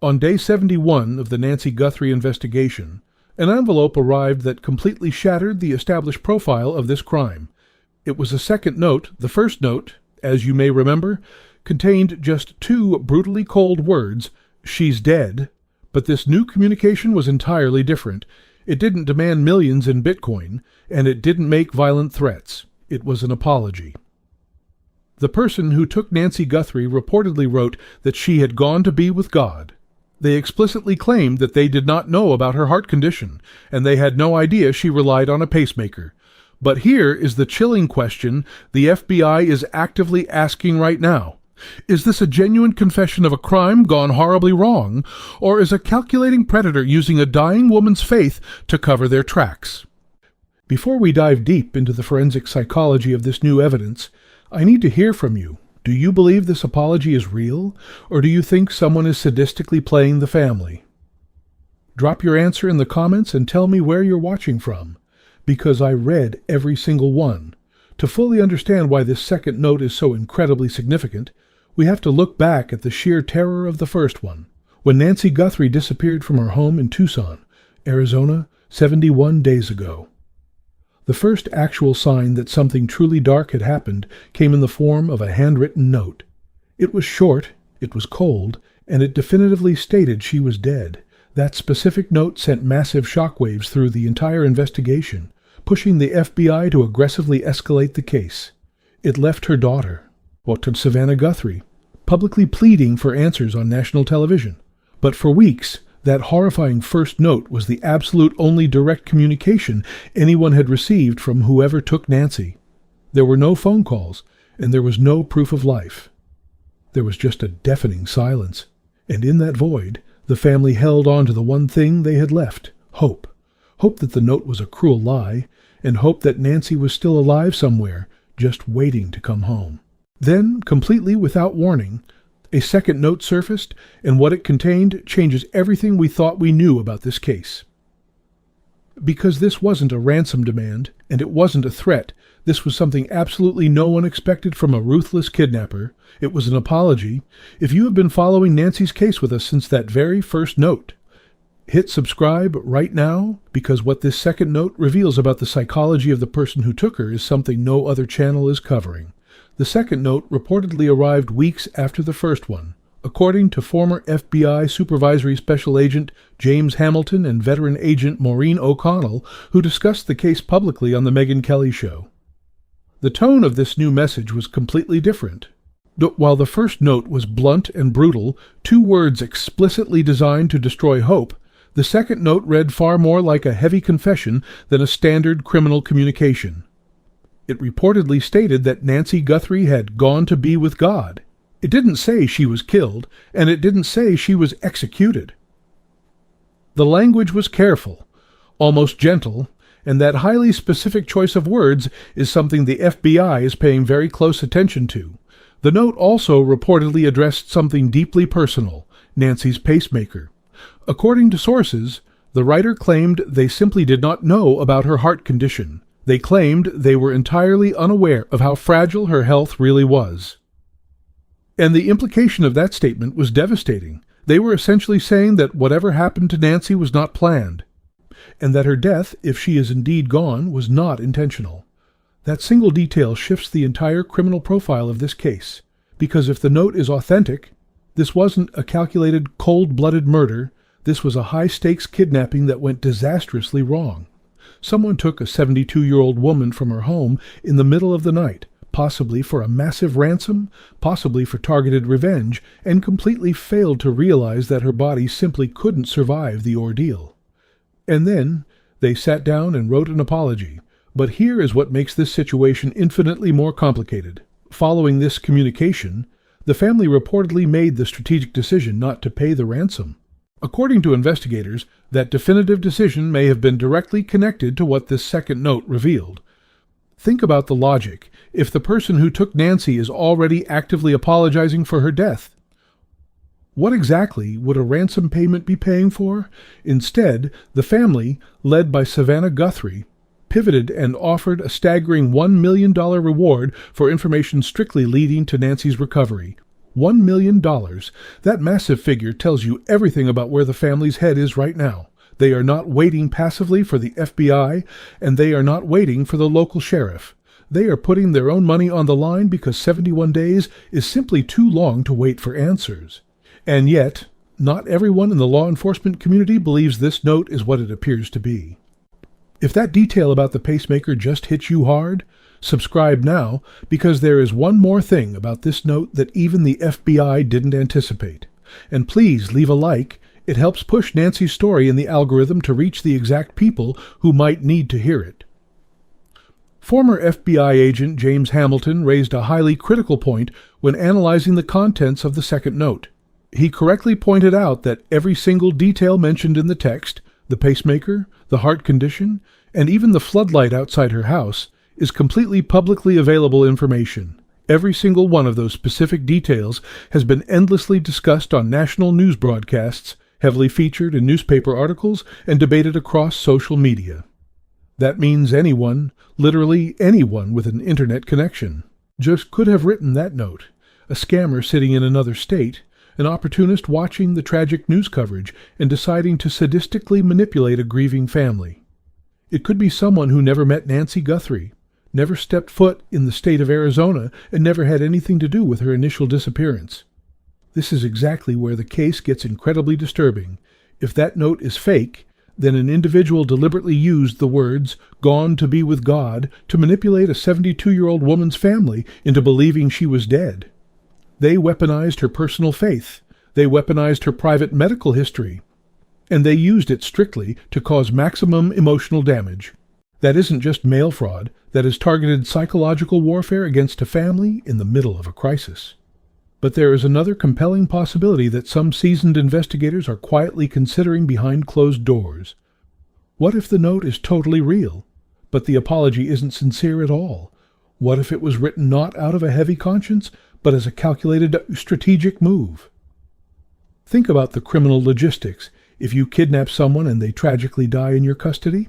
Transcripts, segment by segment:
On day 71 of the Nancy Guthrie investigation, an envelope arrived that completely shattered the established profile of this crime. It was a second note. The first note, as you may remember, contained just two brutally cold words, "She's dead," but this new communication was entirely different. It didn't demand millions in Bitcoin, and it didn't make violent threats. It was an apology. The person who took Nancy Guthrie reportedly wrote that she had gone to be with God. They explicitly claimed that they did not know about her heart condition, and they had no idea she relied on a pacemaker. But here is the chilling question the FBI is actively asking right now. Is this a genuine confession of a crime gone horribly wrong, or is a calculating predator using a dying woman's faith to cover their tracks? Before we dive deep into the forensic psychology of this new evidence, I need to hear from you. Do you believe this apology is real, or do you think someone is sadistically playing the family? Drop your answer in the comments and tell me where you're watching from, because I read every single one. To fully understand why this second note is so incredibly significant, we have to look back at the sheer terror of the first one, when Nancy Guthrie disappeared from her home in Tucson, Arizona, 71 days ago. The first actual sign that something truly dark had happened came in the form of a handwritten note. It was short, it was cold, and it definitively stated she was dead. That specific note sent massive shockwaves through the entire investigation, pushing the FBI to aggressively escalate the case. It left her daughter, Savannah Guthrie, publicly pleading for answers on national television. But for weeks, that horrifying first note was the absolute only direct communication anyone had received from whoever took Nancy. There were no phone calls, and there was no proof of life. There was just a deafening silence, and in that void, the family held on to the one thing they had left, hope. Hope that the note was a cruel lie, and hope that Nancy was still alive somewhere, just waiting to come home. Then, completely without warning, a second note surfaced, and what it contained changes everything we thought we knew about this case. Because this wasn't a ransom demand, and it wasn't a threat, this was something absolutely no one expected from a ruthless kidnapper. It was an apology. If you have been following Nancy's case with us since that very first note, hit subscribe right now, because what this second note reveals about the psychology of the person who took her is something no other channel is covering. The second note reportedly arrived weeks after the first one, according to former FBI Supervisory Special Agent James Hamilton and veteran agent Maureen O'Connell, who discussed the case publicly on The Megyn Kelly Show. The tone of this new message was completely different. While the first note was blunt and brutal, two words explicitly designed to destroy hope, the second note read far more like a heavy confession than a standard criminal communication. It reportedly stated that Nancy Guthrie had gone to be with God. It didn't say she was killed, and it didn't say she was executed. The language was careful, almost gentle, and that highly specific choice of words is something the FBI is paying very close attention to. The note also reportedly addressed something deeply personal, Nancy's pacemaker. According to sources, the writer claimed they simply did not know about her heart condition. They claimed they were entirely unaware of how fragile her health really was. And the implication of that statement was devastating. They were essentially saying that whatever happened to Nancy was not planned, and that her death, if she is indeed gone, was not intentional. That single detail shifts the entire criminal profile of this case, because if the note is authentic, this wasn't a calculated, cold-blooded murder. This was a high-stakes kidnapping that went disastrously wrong. Someone took a 72-year-old woman from her home in the middle of the night, possibly for a massive ransom, possibly for targeted revenge, and completely failed to realize that her body simply couldn't survive the ordeal. And then they sat down and wrote an apology. But here is what makes this situation infinitely more complicated. Following this communication, the family reportedly made the strategic decision not to pay the ransom. According to investigators, that definitive decision may have been directly connected to what this second note revealed. Think about the logic. If the person who took Nancy is already actively apologizing for her death, what exactly would a ransom payment be paying for? Instead, the family, led by Savannah Guthrie, pivoted and offered a staggering $1 million reward for information strictly leading to Nancy's recovery. $1 million. That massive figure tells you everything about where the family's head is right now. They are not waiting passively for the FBI, and they are not waiting for the local sheriff. They are putting their own money on the line because 71 days is simply too long to wait for answers. And yet, not everyone in the law enforcement community believes this note is what it appears to be. If that detail about the pacemaker just hits you hard, subscribe now, because there is one more thing about this note that even the FBI didn't anticipate. And please leave a like. It helps push Nancy's story in the algorithm to reach the exact people who might need to hear it. Former FBI agent James Hamilton raised a highly critical point when analyzing the contents of the second note. He correctly pointed out that every single detail mentioned in the text, the pacemaker, the heart condition, and even the floodlight outside her house, is completely publicly available information. Every single one of those specific details has been endlessly discussed on national news broadcasts, heavily featured in newspaper articles, and debated across social media. That means anyone, literally anyone with an internet connection, just could have written that note. A scammer sitting in another state, an opportunist watching the tragic news coverage and deciding to sadistically manipulate a grieving family. It could be someone who never met Nancy Guthrie, never stepped foot in the state of Arizona, and never had anything to do with her initial disappearance. This is exactly where the case gets incredibly disturbing. If that note is fake, then an individual deliberately used the words, "gone to be with God," to manipulate a 72-year-old woman's family into believing she was dead. They weaponized her personal faith. They weaponized her private medical history. And they used it strictly to cause maximum emotional damage. That isn't just mail fraud. That is targeted psychological warfare against a family in the middle of a crisis. But there is another compelling possibility that some seasoned investigators are quietly considering behind closed doors. What if the note is totally real, but the apology isn't sincere at all? What if it was written not out of a heavy conscience, but as a calculated strategic move? Think about the criminal logistics. If you kidnap someone and they tragically die in your custody,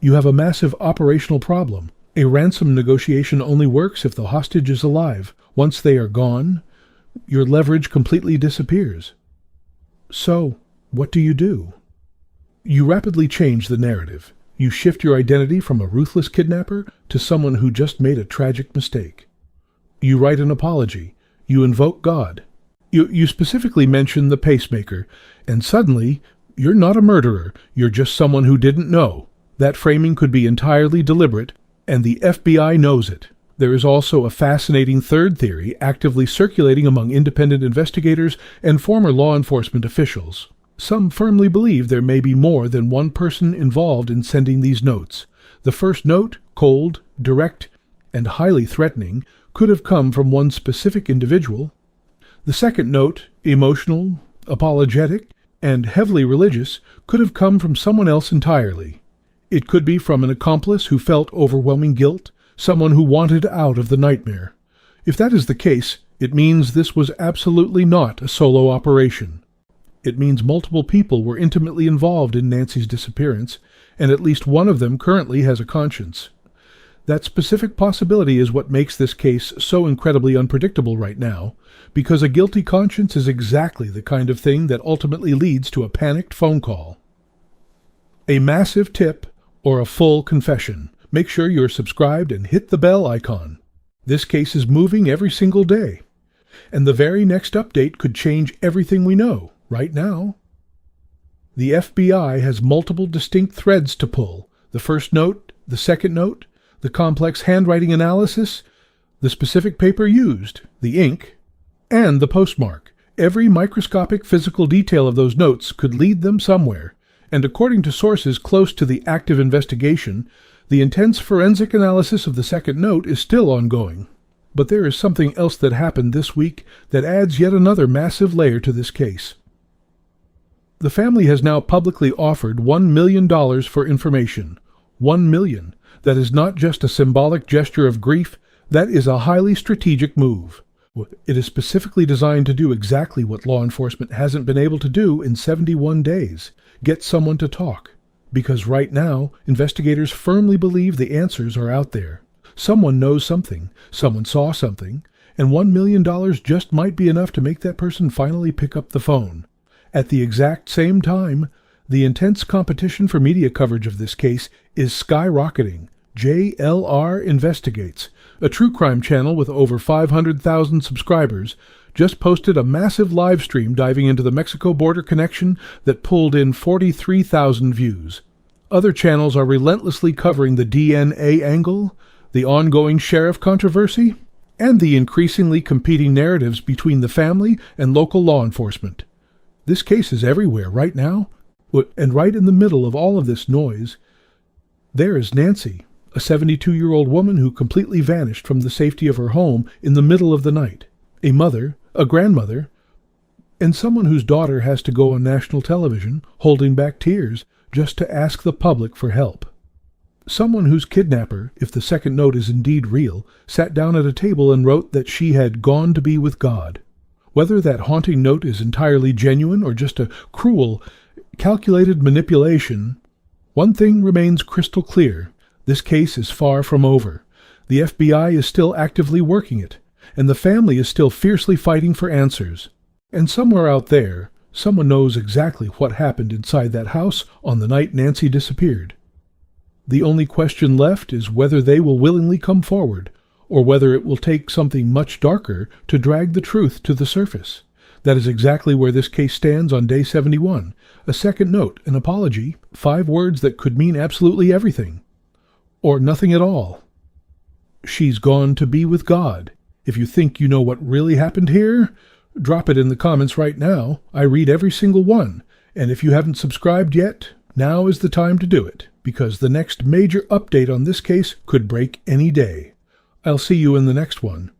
you have a massive operational problem. A ransom negotiation only works if the hostage is alive. Once they are gone, your leverage completely disappears. So, what do? You rapidly change the narrative. You shift your identity from a ruthless kidnapper to someone who just made a tragic mistake. You write an apology. You invoke God. You specifically mention the pacemaker, and suddenly, you're not a murderer. You're just someone who didn't know. That framing could be entirely deliberate, and the FBI knows it. There is also a fascinating third theory actively circulating among independent investigators and former law enforcement officials. Some firmly believe there may be more than one person involved in sending these notes. The first note, cold, direct, and highly threatening, could have come from one specific individual. The second note, emotional, apologetic, and heavily religious, could have come from someone else entirely. It could be from an accomplice who felt overwhelming guilt, someone who wanted out of the nightmare. If that is the case, it means this was absolutely not a solo operation. It means multiple people were intimately involved in Nancy's disappearance, and at least one of them currently has a conscience. That specific possibility is what makes this case so incredibly unpredictable right now, because a guilty conscience is exactly the kind of thing that ultimately leads to a panicked phone call. A massive tip or a full confession. Make sure you're subscribed and hit the bell icon. This case is moving every single day, and the very next update could change everything we know right now. The FBI has multiple distinct threads to pull. The first note, the second note, the complex handwriting analysis, the specific paper used, the ink, and the postmark. Every microscopic physical detail of those notes could lead them somewhere, and according to sources close to the active investigation, the intense forensic analysis of the second note is still ongoing. But there is something else that happened this week that adds yet another massive layer to this case. The family has now publicly offered $1 million for information. $1 million. That is not just a symbolic gesture of grief, that is a highly strategic move. It is specifically designed to do exactly what law enforcement hasn't been able to do in 71 days. Get someone to talk. Because right now, investigators firmly believe the answers are out there. Someone knows something, someone saw something, and $1 million just might be enough to make that person finally pick up the phone. At the exact same time, the intense competition for media coverage of this case is skyrocketing. JLR Investigates, a true crime channel with over 500,000 subscribers, just posted a massive live stream diving into the Mexico border connection that pulled in 43,000 views. Other channels are relentlessly covering the DNA angle, the ongoing sheriff controversy, and the increasingly competing narratives between the family and local law enforcement. This case is everywhere right now, and right in the middle of all of this noise, there is Nancy, a 72-year-old woman who completely vanished from the safety of her home in the middle of the night, a mother, a grandmother, and someone whose daughter has to go on national television, holding back tears, just to ask the public for help. Someone whose kidnapper, if the second note is indeed real, sat down at a table and wrote that she had gone to be with God. Whether that haunting note is entirely genuine or just a cruel, calculated manipulation, one thing remains crystal clear. This case is far from over. The FBI is still actively working it, and the family is still fiercely fighting for answers. And somewhere out there, someone knows exactly what happened inside that house on the night Nancy disappeared. The only question left is whether they will willingly come forward, or whether it will take something much darker to drag the truth to the surface. That is exactly where this case stands on day 71. A second note, an apology, 5 words that could mean absolutely everything. Or nothing at all. She's gone to be with God. If you think you know what really happened here, drop it in the comments right now. I read every single one. And if you haven't subscribed yet, now is the time to do it, because the next major update on this case could break any day. I'll see you in the next one.